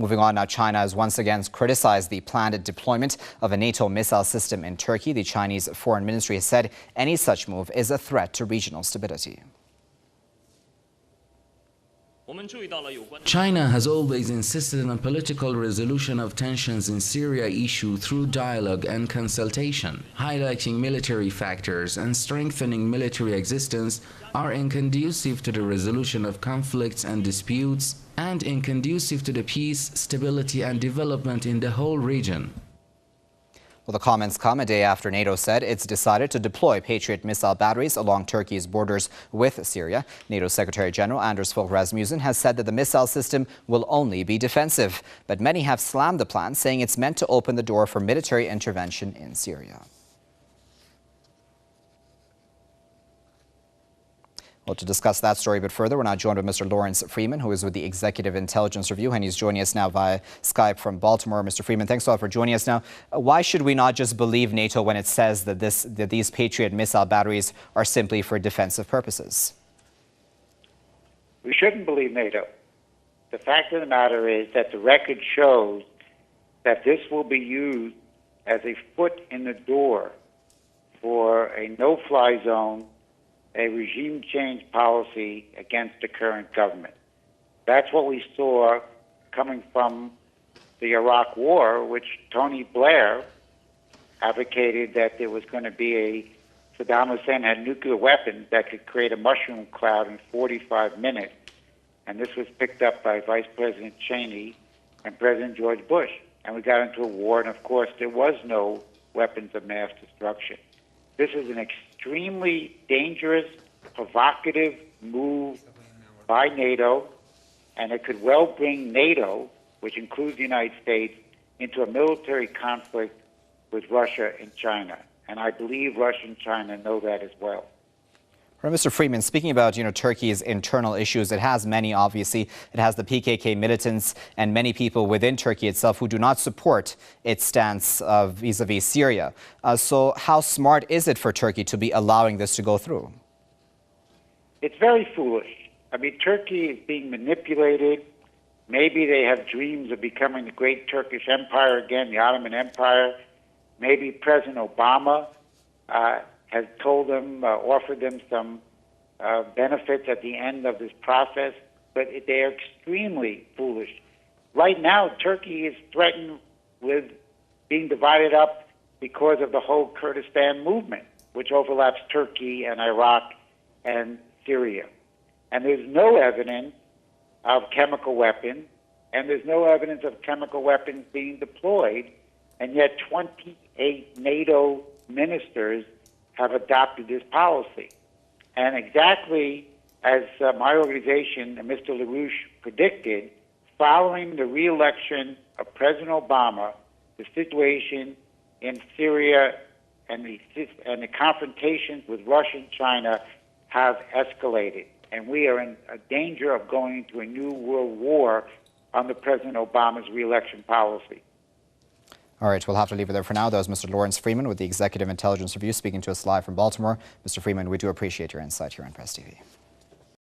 Moving on now, China has once again criticized the planned deployment of a NATO missile system in Turkey. The Chinese Foreign Ministry has said any such move is a threat to regional stability. China has always insisted on a political resolution of tensions in Syria issue through dialogue and consultation. Highlighting military factors and strengthening military existence are inconducive to the resolution of conflicts and disputes and inconducive to the peace, stability and development in the whole region. Well, the comments come a day after NATO said it's decided to deploy Patriot missile batteries along Turkey's borders with Syria. NATO Secretary General Anders Fogh Rasmussen has said that the missile system will only be defensive. But many have slammed the plan, saying it's meant to open the door for military intervention in Syria. Well, to discuss that story a bit further, we're now joined by Mr. Lawrence Freeman, who is with the Executive Intelligence Review, and he's joining us now via Skype from Baltimore. Mr. Freeman, thanks a lot for joining us now. Why should we not just believe NATO when it says that these Patriot missile batteries are simply for defensive purposes? We shouldn't believe NATO. The fact of the matter is that the record shows that this will be used as a foot in the door for a no-fly zone, a regime change policy against the current government. That's what we saw coming from the Iraq War, which Tony Blair advocated that there was going to be Saddam Hussein had nuclear weapons that could create a mushroom cloud in 45 minutes. And this was picked up by Vice President Cheney and President George Bush. And we got into a war, and of course there was no weapons of mass destruction. This is an extremely dangerous, provocative move by NATO, and it could well bring NATO, which includes the United States, into a military conflict with Russia and China. And I believe Russia and China know that as well. Right, Mr. Freeman, speaking about Turkey's internal issues, it has many, obviously. It has the PKK militants and many people within Turkey itself who do not support its stance vis-a-vis Syria. So how smart is it for Turkey to be allowing this to go through? It's very foolish. I mean, Turkey is being manipulated. Maybe they have dreams of becoming the great Turkish Empire again, the Ottoman Empire. Maybe President Obama has told them, offered them some benefits at the end of this process, but they are extremely foolish. Right now, Turkey is threatened with being divided up because of the whole Kurdistan movement, which overlaps Turkey and Iraq and Syria. And there's no evidence of chemical weapons, and there's no evidence of chemical weapons being deployed, and yet 28 NATO ministers have adopted this policy. And exactly as my organization, Mr. LaRouche, predicted, following the re-election of President Obama, the situation in Syria and the confrontations with Russia and China have escalated. And we are in a danger of going into a new world war under President Obama's re-election policy. All right, we'll have to leave it there for now. That was Mr. Lawrence Freeman with the Executive Intelligence Review speaking to us live from Baltimore. Mr. Freeman, we do appreciate your insight here on Press TV.